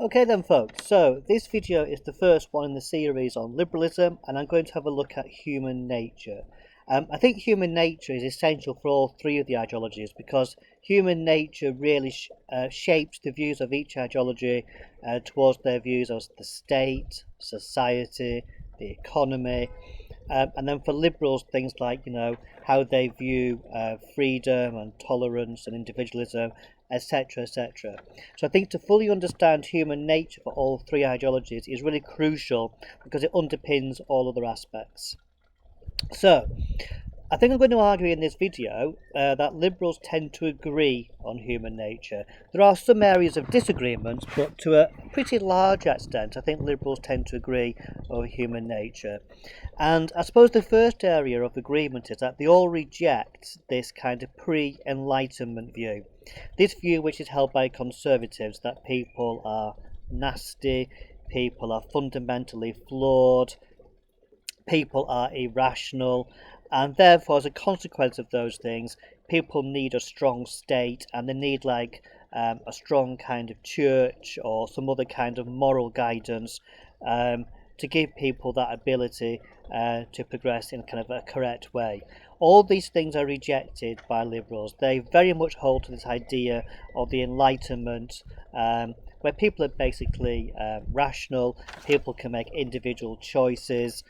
Okay then folks, so this video is the first one in the series on liberalism, and I'm going to have a look at human nature. I think human nature is essential for all three of the ideologies because human nature really shapes the views of each ideology towards their views of the state, society, the economy, and then for liberals, things like, how they view freedom and tolerance and individualism, etc., etc. So I think to fully understand human nature for all three ideologies is really crucial because it underpins all other aspects. So, I think I'm going to argue in this video that liberals tend to agree on human nature. There are some areas of disagreement, but to a pretty large extent, I think liberals tend to agree over human nature. And I suppose the first area of agreement is that they all reject this kind of pre-Enlightenment view. This view, which is held by conservatives, that people are nasty, people are fundamentally flawed, people are irrational, and therefore, as a consequence of those things, people need a strong state and they need a strong kind of church or some other kind of moral guidance to give people that ability to progress in kind of a correct way. All these things are rejected by liberals. They very much hold to this idea of the Enlightenment, where people are basically rational, people can make individual choices,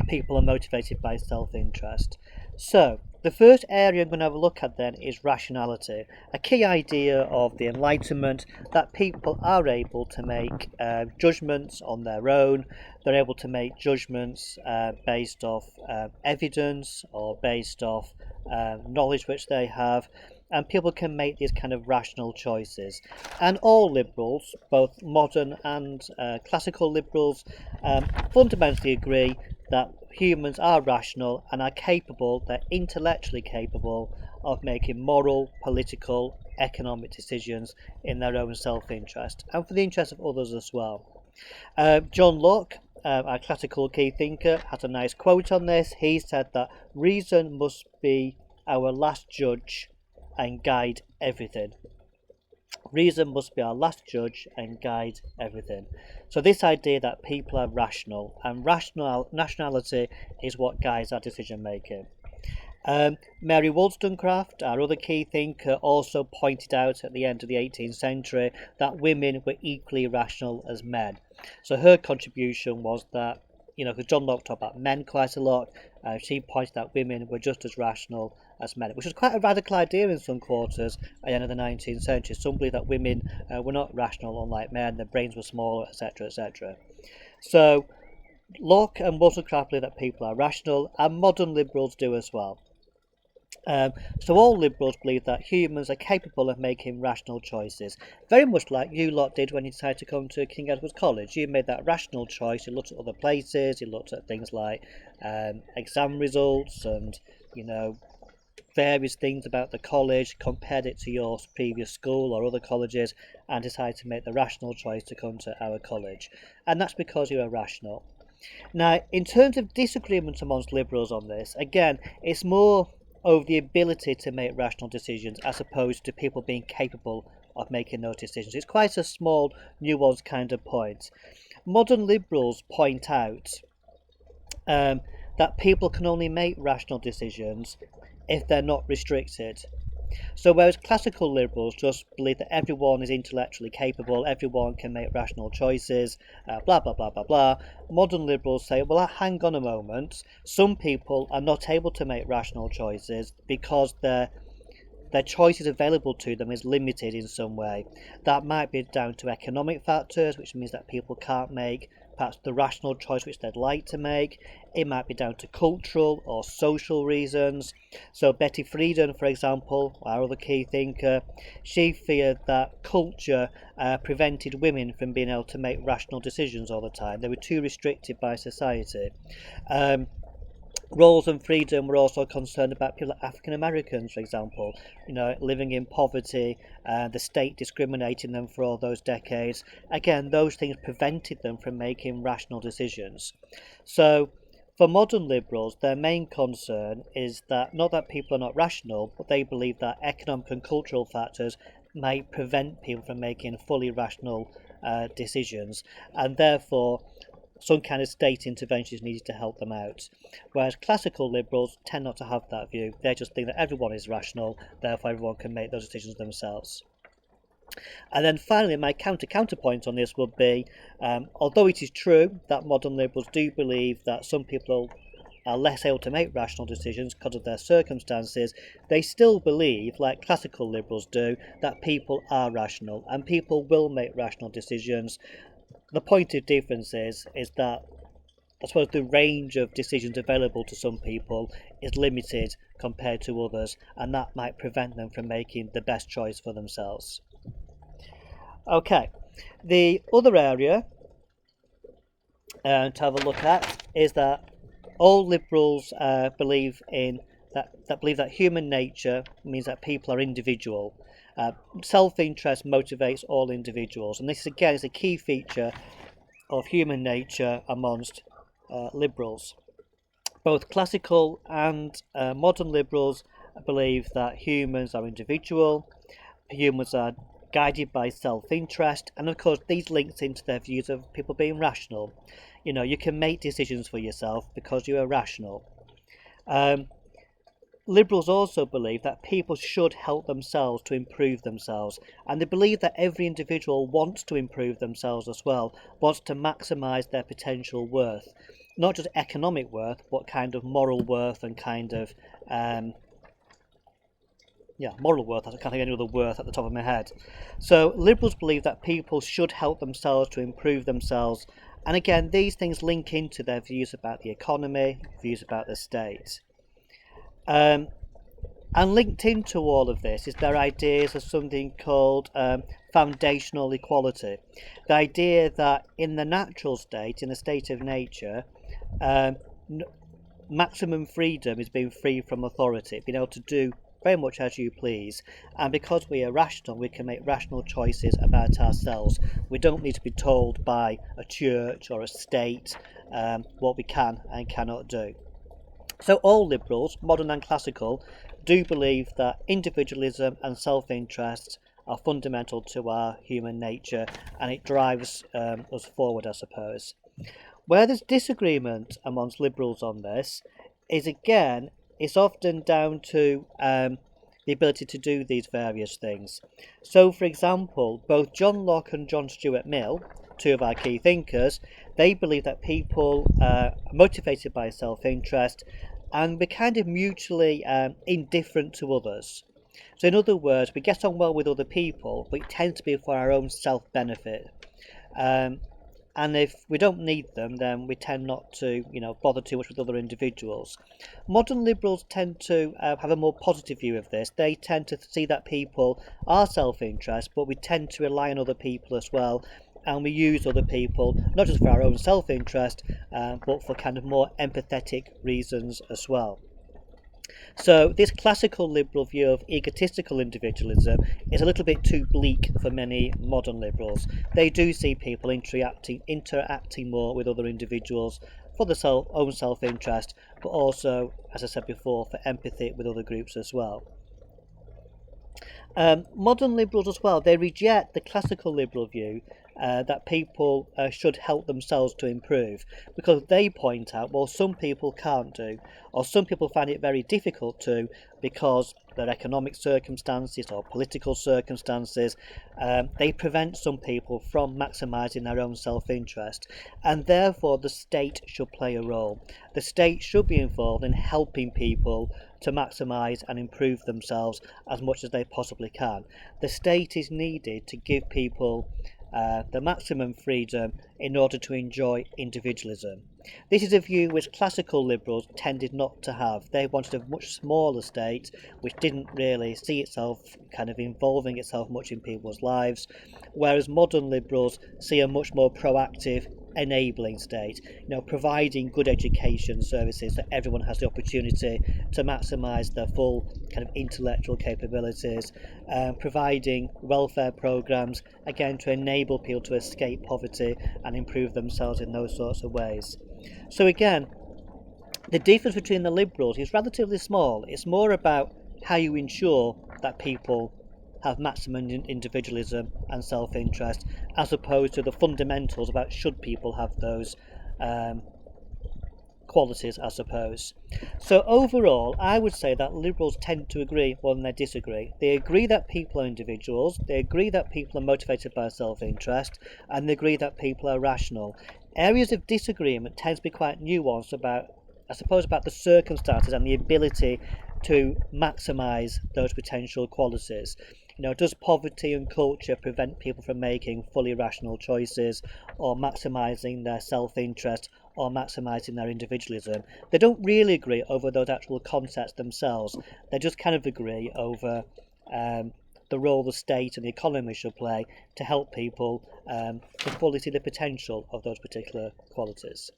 people are motivated by self-interest. So, the first area I'm going to have a look at then is rationality, a key idea of the Enlightenment, that people are able to make judgments on their own. They're able to make judgments based off evidence or based off knowledge which they have, and people can make these kind of rational choices. And all liberals, both modern and classical liberals, fundamentally agree that humans are rational and are capable, they're intellectually capable of making moral, political, economic decisions in their own self-interest and for the interest of others as well. John Locke, our classical key thinker, has a nice quote on this. He said that reason must be our last judge and guide everything. Reason must be our last judge and guide everything. So this idea that people are rational, and rationality is what guides our decision making. Mary Wollstonecraft, our other key thinker, also pointed out at the end of the 18th century that women were equally rational as men. So her contribution was that, because John Locke talked about men quite a lot, she pointed out women were just as rational as men, which was quite a radical idea in some quarters at the end of the 19th century. Some believed that women were not rational, unlike men, their brains were smaller, etc., etc. So Locke and Wollstonecraft believe that people are rational, and modern liberals do as well. So all liberals believe that humans are capable of making rational choices, very much like you lot did when you decided to come to King Edward's College. You made that rational choice, you looked at other places, you looked at things like exam results and, various things about the college, compared it to your previous school or other colleges, and decided to make the rational choice to come to our college. And that's because you are rational. Now, in terms of disagreement amongst liberals on this, again, it's more over the ability to make rational decisions as opposed to people being capable of making those decisions. It's quite a small, nuanced kind of point. Modern liberals point out that people can only make rational decisions if they're not restricted. So whereas classical liberals just believe that everyone is intellectually capable, everyone can make rational choices, blah, blah, blah, blah, blah, modern liberals say, well, hang on a moment, some people are not able to make rational choices because their choices available to them is limited in some way. That might be down to economic factors, which means that people can't make perhaps the rational choice which they'd like to make. It might be down to cultural or social reasons. So Betty Friedan, for example, our other key thinker, she feared that culture prevented women from being able to make rational decisions all the time. They were too restricted by society. Rawls and Friedan were also concerned about people like African Americans, for example, living in poverty, the state discriminating them for all those decades. Again, those things prevented them from making rational decisions. So for modern liberals, their main concern is that not that people are not rational, but they believe that economic and cultural factors might prevent people from making fully rational decisions, and therefore some kind of state intervention is needed to help them out. Whereas classical liberals tend not to have that view. They just think that everyone is rational, therefore everyone can make those decisions themselves. And then finally, my counterpoint on this would be, although it is true that modern liberals do believe that some people are less able to make rational decisions because of their circumstances, they still believe, like classical liberals do, that people are rational and people will make rational decisions. The point of difference is that I suppose the range of decisions available to some people is limited compared to others, and that might prevent them from making the best choice for themselves. Okay, the other area to have a look at is that all liberals believe that human nature means that people are individual. Self-interest motivates all individuals, and this again is a key feature of human nature amongst liberals. Both classical and modern liberals believe that humans are individual, humans are guided by self-interest, and of course these links into their views of people being rational. You know, you can make decisions for yourself because you are rational. Liberals also believe that people should help themselves to improve themselves, and they believe that every individual wants to improve themselves as well, wants to maximise their potential worth. Not just economic worth, but kind of moral worth and kind of moral worth. I can't think of any other worth at the top of my head. So liberals believe that people should help themselves to improve themselves, and again these things link into their views about the economy, views about the state. And linked into all of this is their ideas of something called foundational equality. The idea that in the natural state, in a state of nature, maximum freedom is being free from authority, being able to do very much as you please, and because we are rational, we can make rational choices about ourselves. We don't need to be told by a church or a state what we can and cannot do. So all liberals, modern and classical, do believe that individualism and self-interest are fundamental to our human nature, and it drives us forward, I suppose. Where there's disagreement amongst liberals on this is, again, it's often down to the ability to do these various things. So, for example, both John Locke and John Stuart Mill, two of our key thinkers, they believe that people are motivated by self-interest and we're kind of mutually indifferent to others. So in other words, we get on well with other people, but it tends to be for our own self-benefit. And if we don't need them, then we tend not to, bother too much with other individuals. Modern liberals tend to have a more positive view of this. They tend to see that people are self-interest, but we tend to rely on other people as well, and we use other people not just for our own self-interest, but for kind of more empathetic reasons as well. So this classical liberal view of egotistical individualism is a little bit too bleak for many modern liberals. They do see people interacting more with other individuals for their own self-interest, but also, as I said before, for empathy with other groups as well. Modern liberals as well, they reject the classical liberal view that people should help themselves to improve, because they point out, well, some people can't do, or some people find it very difficult to, because their economic circumstances or political circumstances, they prevent some people from maximising their own self-interest, and therefore the state should play a role. The state should be involved in helping people to maximise and improve themselves as much as they possibly can. The state is needed to give people the maximum freedom in order to enjoy individualism. This is a view which classical liberals tended not to have. They wanted a much smaller state which didn't really see itself kind of involving itself much in people's lives, whereas modern liberals see a much more proactive, enabling state, providing good education services that everyone has the opportunity to maximise their full kind of intellectual capabilities, providing welfare programmes, again, to enable people to escape poverty and improve themselves in those sorts of ways. So again, the difference between the liberals is relatively small. It's more about how you ensure that people have maximum individualism and self-interest, as opposed to the fundamentals about should people have those qualities, I suppose. So overall, I would say that liberals tend to agree more than they disagree. They agree that people are individuals, they agree that people are motivated by self-interest, and they agree that people are rational. Areas of disagreement tend to be quite nuanced about, I suppose, about the circumstances and the ability to maximise those potential qualities. Does poverty and culture prevent people from making fully rational choices, or maximising their self-interest, or maximising their individualism? They don't really agree over those actual concepts themselves. They just kind of agree over the role the state and the economy should play to help people to fully see the potential of those particular qualities.